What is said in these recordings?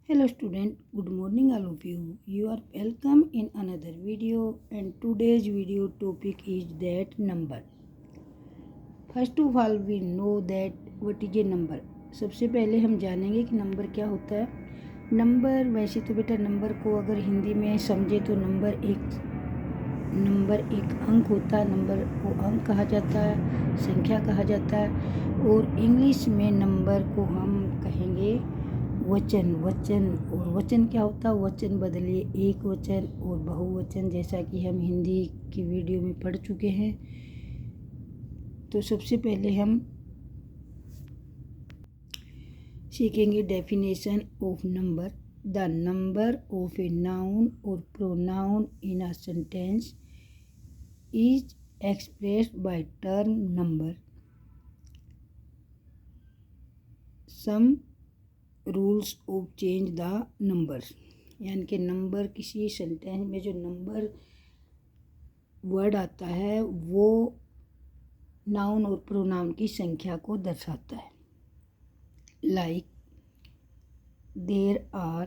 Hello student, good morning all of you. You are welcome in another video and today's video topic is that number. First of all we know that what is a number. सबसे पहले हम जानेंगे कि number क्या होता है। Number वैसे तो बेटा नंबर को अगर हिंदी में समझे तो नंबर एक अंक होता है, नंबर को अंक कहा जाता है, संख्या कहा जाता है। और इंग्लिश में नंबर को हम कहेंगे वचन। और वचन क्या होता है? वचन बदलिए एक वचन और बहुवचन, जैसा कि हम हिंदी की वीडियो में पढ़ चुके हैं। तो सबसे पहले हम सीखेंगे definition of number. The number of a noun और pronoun in a sentence is expressed by term number. Some rules of change the numbers, यानी कि नंबर किसी सेंटेंस में जो नंबर वर्ड आता है वो नाउन और प्रोनाउन की संख्या को दर्शाता है। Like there are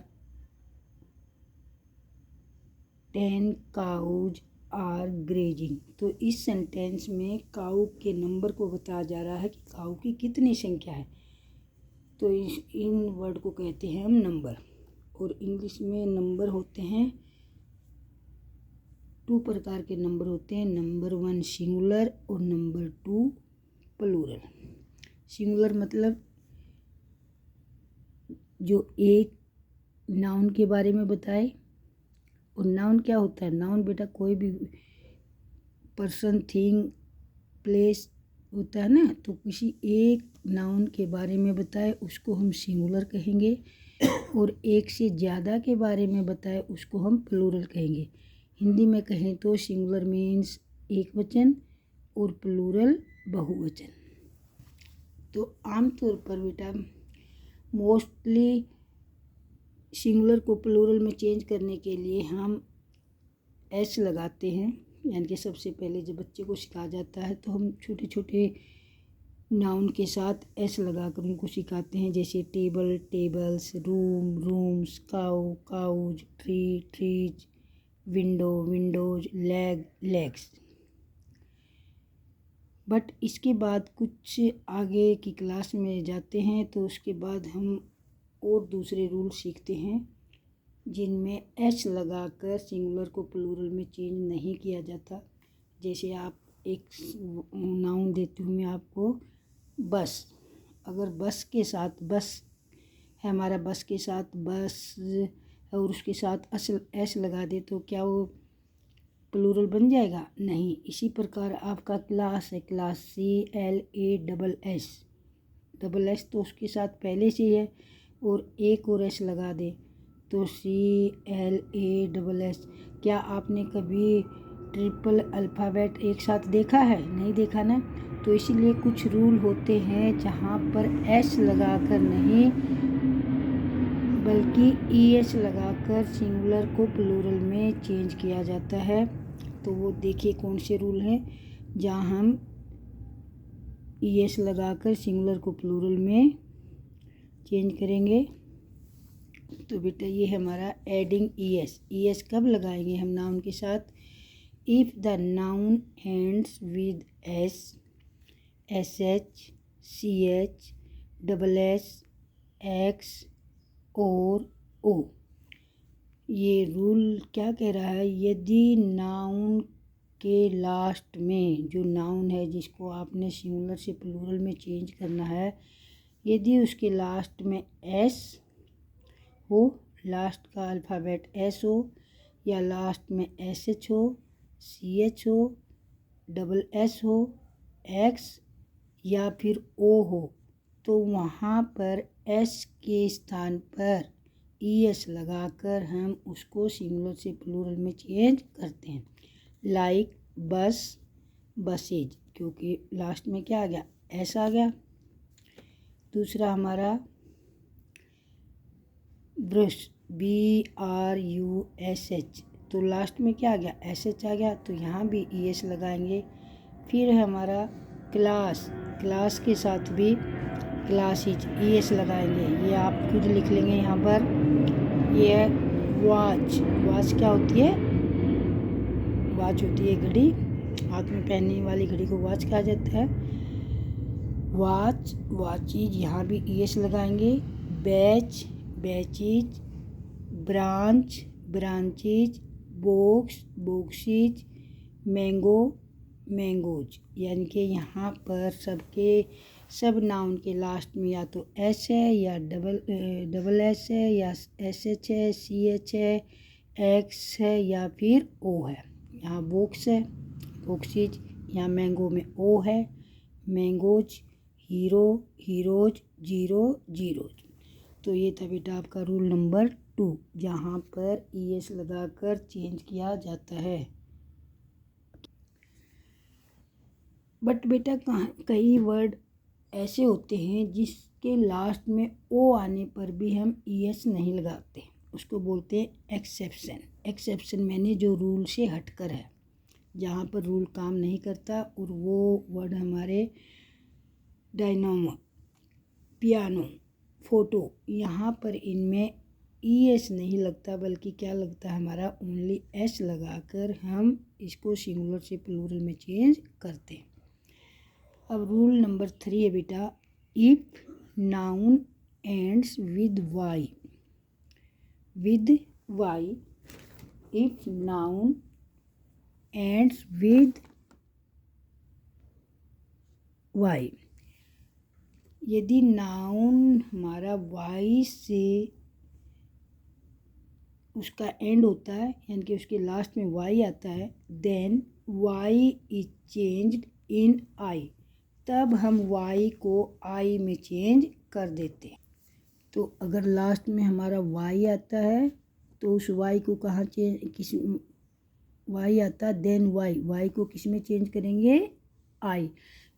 10 cows are grazing. तो इस सेंटेंस में काऊ के नंबर को बताया जा रहा है कि काऊ की कितनी संख्या है। तो इन वर्ड को कहते हैं हम नंबर। और इंग्लिश में नंबर होते हैं 2 प्रकार के नंबर होते हैं। नंबर 1 सिंगुलर और नंबर 2 प्लूरल। सिंगुलर मतलब जो एक नाउन के बारे में बताए। और नाउन क्या होता है? नाउन बेटा कोई भी पर्सन, थिंग, प्लेस होता है ना, तो किसी एक नाउन के बारे में बताए उसको हम सिंगुलर कहेंगे। और एक से ज़्यादा के बारे में बताए उसको हम प्लूरल कहेंगे। हिंदी में कहें तो सिंगुलर मीन्स एक वचन और प्लूरल बहुवचन। तो आमतौर पर बेटा मोस्टली सिंगुलर को प्लूरल में चेंज करने के लिए हम एस लगाते हैं। यानी कि सबसे पहले जब बच्चे को सिखाया जाता है तो हम छोटे छोटे नाउन के साथ एस लगाकर उनको सिखाते हैं। जैसे table, tables, room, rooms, cow, cows, tree, trees, window, windows, leg, legs. But इसके बाद कुछ आगे की क्लास में जाते हैं तो उसके बाद हम और दूसरे रूल सीखते हैं जिनमें एच लगाकर सिंगुलर को प्लूरल में चेंज नहीं किया जाता। जैसे आप एक नाउन देती हूँ मैं आपको, बस। अगर बस के साथ, बस है हमारा, बस के साथ बस और उसके साथ एस लगा दे तो क्या वो प्लूरल बन जाएगा? नहीं। इसी प्रकार आपका क्लास है, क्लास CLASS, डबल एस तो उसके साथ पहले से है और एक और एस लगा दे तो CLASS। क्या आपने कभी ट्रिपल अल्फ़ाबेट एक साथ देखा है? नहीं देखा ना। तो इसीलिए कुछ रूल होते हैं जहाँ पर एस लगाकर नहीं बल्कि ES लगाकर सिंगुलर को प्लूरल में चेंज किया जाता है। तो वो देखिए कौन से रूल हैं जहाँ हम ES लगाकर सिंगुलर को प्लूरल में चेंज करेंगे। तो बेटा ये हमारा एडिंग ES कब लगाएंगे हम नाउन के साथ? If the noun ends with S, SH, CH, SS, X और O। ये रूल क्या कह रहा है? यदि नाउन के लास्ट में, जो नाउन है जिसको आपने सिंगुलर से प्लूरल में चेंज करना है, यदि उसके लास्ट में S हो, लास्ट का अल्फ़ाबेट S हो, या लास्ट में SH हो, CH हो, SS हो, X या फिर O हो, तो वहाँ पर S के स्थान पर ES लगाकर हम उसको सिंगुलर से प्लूरल में चेंज करते हैं। लाइक बस, बसेज, क्योंकि लास्ट में क्या आ गया? S आ गया। दूसरा हमारा ब्रश, BRUSH, तो लास्ट में क्या आ गया? SH आ गया, तो यहाँ भी ES लगाएंगे। फिर हमारा क्लास, क्लास के साथ भी ग्लासेज ES लगाएंगे, ये आप खुद लिख लेंगे यहाँ पर। ये है वॉच, वॉच क्या होती है? वॉच होती है घड़ी, हाथ में पहनने वाली घड़ी को वॉच कहा जाता है। वॉच, वॉचेज, यहाँ भी ES लगाएंगे। Batch, batches, branch, branches, box, boxes, mango, mangoes. यानी कि यहाँ पर सब नाउन के लास्ट में या तो S है या डबल S है या SH है, CH है, X है या फिर O है। यहाँ बॉक्स है, बॉक्सेज, यहाँ मैंगो में O है, mangoes, hero, heroes, zero, zeros. तो ये था बेटा आपका रूल नंबर 2, जहाँ पर ES लगाकर चेंज किया जाता है। बट बेटा कई वर्ड ऐसे होते हैं जिसके लास्ट में O आने पर भी हम ES नहीं लगाते, उसको बोलते हैं एक्सेप्शन। एक्सेप्शन मैंने जो रूल से हटकर है, जहाँ पर रूल काम नहीं करता, और वो वर्ड हमारे डायनामो, पियानो, फोटो, यहाँ पर इनमें ES नहीं लगता, बल्कि क्या लगता है हमारा ओनली S लगाकर हम इसको सिंगुलर से प्लूरल में चेंज करते हैं। अब रूल नंबर 3 है बेटा, if noun ends with Y, with Y, if noun ends with Y, यदि नाउन हमारा Y से उसका एंड होता है, यानी कि उसके लास्ट में Y आता है, then Y is changed in I, तब हम Y को I में चेंज कर देते हैं। तो अगर लास्ट में हमारा Y आता है तो उस Y को कहाँ किस Y आता, देन Y को किस में चेंज करेंगे? I,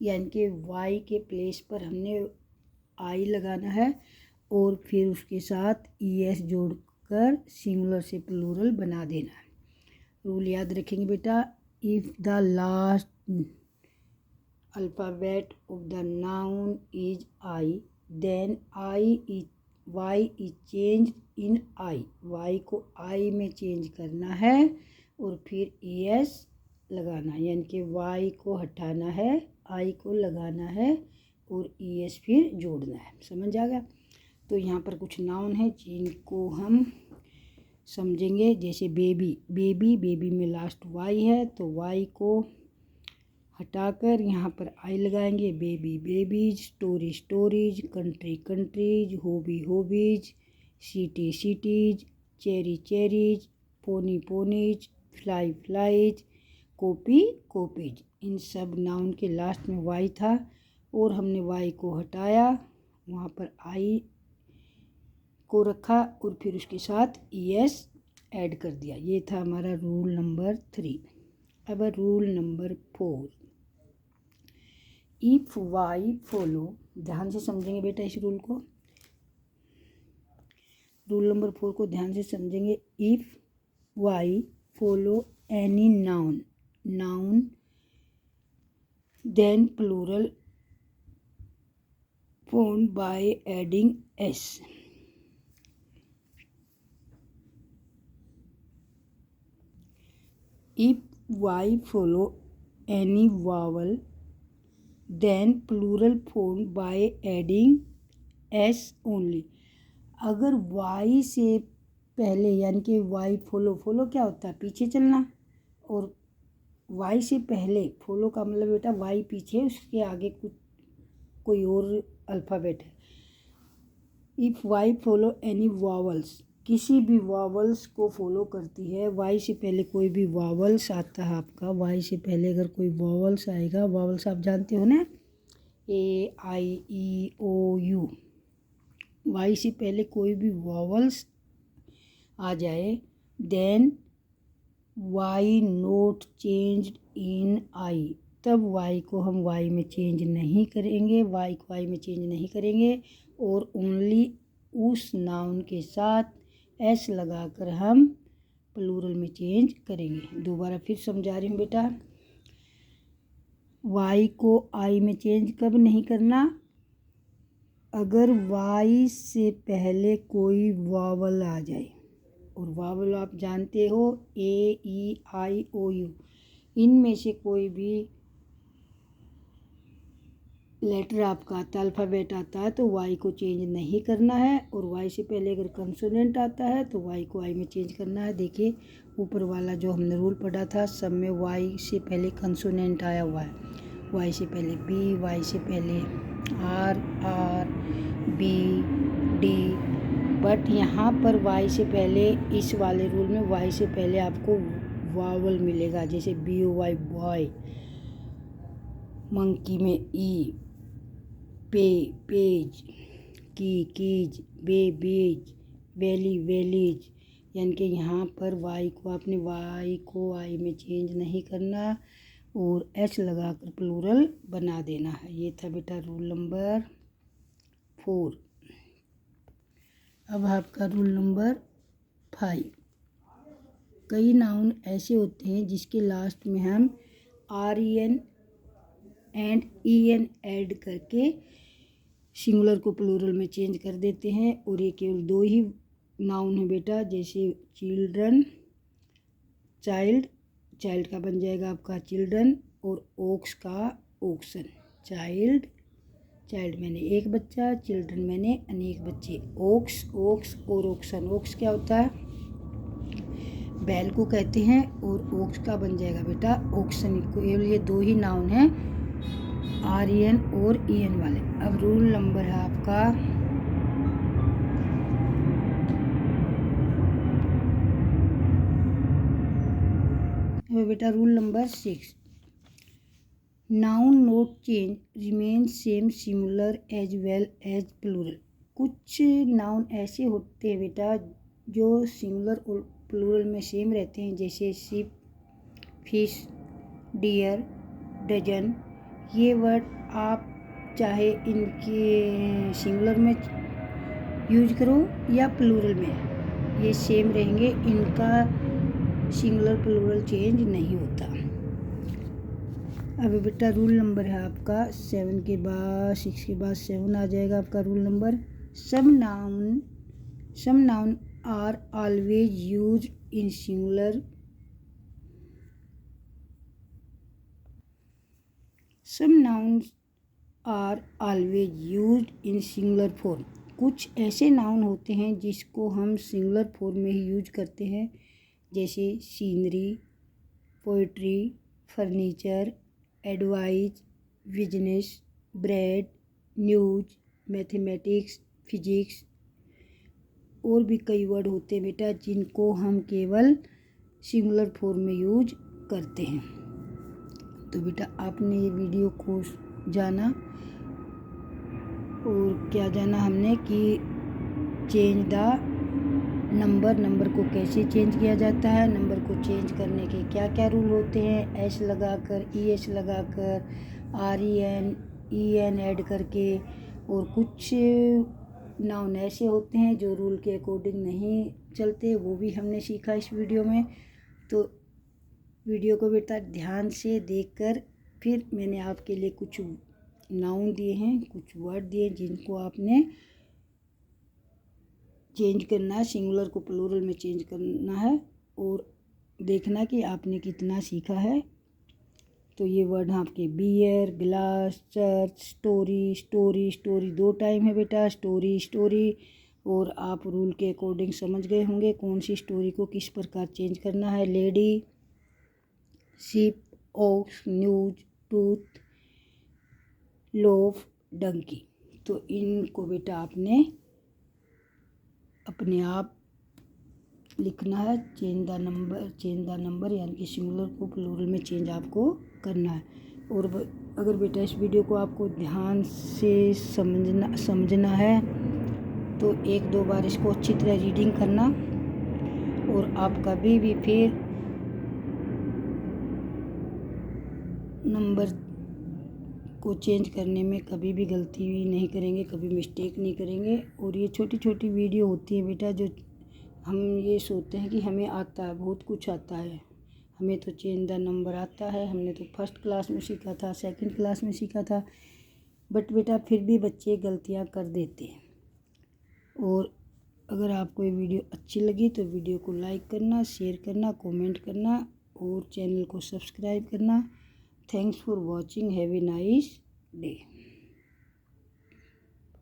यानी कि Y के प्लेस पर हमने I लगाना है और फिर उसके साथ ES जोड़कर सिंगुलर से प्लूरल बना देना है। रूल याद रखेंगे बेटा, if the last alphabet of the noun is I, then Y is change in I, Y को I में चेंज करना है और फिर ES लगाना है, यानी कि Y को हटाना है, I को लगाना है और ES फिर जोड़ना है। समझ आ गया? तो यहाँ पर कुछ नाउन है जिनको हम समझेंगे, जैसे बेबी, बेबी में लास्ट Y है तो Y को हटाकर यहाँ पर I लगाएंगे, baby babies, story stories, country countries, hobby hobbies, city cities, cherry cherries, pony ponies, fly flies, copy copies. इन सब नाउन के लास्ट में Y था और हमने Y को हटाया, वहाँ पर I को रखा और फिर उसके साथ ES ऐड कर दिया। ये था हमारा रूल नंबर 3। अब rule number 4, if Y follow, ध्यान से समझेंगे बेटा इस रूल को, रूल नंबर 4 को ध्यान से समझेंगे। If Y follow any noun then plural formed by adding S, if Y follow any vowel then plural formed by adding S only। अगर Y से पहले, यानी कि Y फॉलो क्या होता है? पीछे चलना, और Y से पहले, फॉलो का मतलब बेटा Y पीछे, उसके आगे कोई और अल्फ़ाबेट है। If Y follow any vowels, किसी भी वावल्स को फॉलो करती है, Y से पहले कोई भी वावल्स आता है आपका, Y से पहले अगर कोई वावल्स आएगा, वावल्स आप जानते हो ना, AIEOU, Y से पहले कोई भी वावल्स आ जाए, then Y not changed in I, तब Y को हम Y में चेंज नहीं करेंगे, Y को I में चेंज नहीं करेंगे और ओनली उस नाउन के साथ S लगाकर हम प्लूरल में चेंज करेंगे। दोबारा फिर समझा रही हूँ बेटा, Y को I में चेंज कब नहीं करना? अगर वाई से पहले कोई वावल आ जाए, और वावल आप जानते हो AEIOU, इनमें से कोई भी लेटर आपका आता, अल्फ़ाबेट आता है, तो वाई को चेंज नहीं करना है। और वाई से पहले अगर कंसोनेंट आता है तो वाई को आई में चेंज करना है। देखिए ऊपर वाला जो हमने रूल पढ़ा था, सब में वाई से पहले कंसोनेंट आया हुआ है। वाई से पहले बी, वाई से पहले आर, बी, डी। बट यहाँ पर वाई से पहले, इस वाले रूल में वाई से पहले आपको वावल मिलेगा। जैसे BOY बॉय, मंकी में ई, पे पेज, कीज, बेज, वेलीज। यानी कि यहाँ पर वाई को आपने वाई को आई में चेंज नहीं करना और एच लगाकर प्लूरल बना देना है। ये था बेटा रूल नंबर 4। अब आपका रूल नंबर 5। कई नाउन ऐसे होते हैं जिसके लास्ट में हम REN एंड EN ऐड करके सिंगुलर को प्लूरल में चेंज कर देते हैं। और ये केवल 2 ही नाउन है बेटा, जैसे चिल्ड्रन, चाइल्ड का बन जाएगा आपका चिल्ड्रन, और ओक्स का ओक्सन। चाइल्ड मैंने एक बच्चा, चिल्ड्रन मैंने अनेक बच्चे। ओक्स और ओक्सन। ओक्स क्या होता है? बैल को कहते हैं, और ओक्स का बन जाएगा बेटा ओक्सन। केवल ये 2 ही नाउन हैं, REN और EN वाले। अब रूल नंबर है आपका बेटा rule number 6। Noun not change remain same similar as well as plural. कुछ नाउन ऐसे होते हैं बेटा जो सिंगुलर और प्लूरल में सेम रहते हैं, जैसे शिप, फिश, डियर, डजन। ये वर्ड आप चाहे इनके सिंगुलर में यूज करो या प्लूरल में, ये सेम रहेंगे। इनका सिंगुलर प्लूरल चेंज नहीं होता। अब बेटा रूल नंबर है आपका 7 के बाद 6 के बाद 7 आ जाएगा आपका rule number. Some noun are always use in singular. Some nouns are always used in singular form. कुछ ऐसे नाउन होते हैं जिसको हम सिंगुलर फॉर्म में ही यूज करते हैं, जैसे scenery, poetry, furniture, advice, business, bread, news, mathematics, physics. और भी कई वर्ड होते हैं बेटा जिनको हम केवल सिंगुलर फॉर्म में यूज करते हैं। तो बेटा आपने ये वीडियो को जाना, और क्या जाना हमने कि चेंज द नंबर को कैसे चेंज किया जाता है, नंबर को चेंज करने के क्या क्या रूल होते हैं, एस लगाकर, EH लगाकर, REN EN ऐड करके। और कुछ नाउन ऐसे होते हैं जो रूल के अकॉर्डिंग नहीं चलते, वो भी हमने सीखा इस वीडियो में। तो वीडियो को बेटा ध्यान से देखकर, फिर मैंने आपके लिए कुछ नाउन दिए हैं, कुछ वर्ड दिए जिनको आपने चेंज करना है, सिंगुलर को प्लूरल में चेंज करना है, और देखना कि आपने कितना सीखा है। तो ये वर्ड आपके बियर, गिलास, चर्च, स्टोरी 2 टाइम है बेटा, स्टोरी। और आप रूल के अकॉर्डिंग समझ गए होंगे कौन सी स्टोरी को किस प्रकार चेंज करना है। Lady, ship, ox, news, tooth, loaf, donkey. तो इनको बेटा आपने अपने आप लिखना है। चेंज द नंबर यानी कि सिंगुलर को प्लूरल में चेंज आपको करना है। और अगर बेटा इस वीडियो को आपको ध्यान से समझना है तो 1-2 बार इसको अच्छी तरह रीडिंग करना, और आप कभी भी फिर नंबर को चेंज करने में कभी भी गलती नहीं करेंगे, कभी मिस्टेक नहीं करेंगे। और ये छोटी छोटी वीडियो होती है बेटा जो हम ये सोचते हैं कि हमें आता है, बहुत कुछ आता है, हमें तो चेंज द नंबर आता है, हमने तो फर्स्ट क्लास में सीखा था, सेकंड क्लास में सीखा था। बट बेटा फिर भी बच्चे गलतियां कर देते हैं। और अगर आपको ये वीडियो अच्छी लगी तो वीडियो को लाइक करना, शेयर करना, कमेंट करना और चैनल को सब्सक्राइब करना। Thanks for watching. Have a nice day.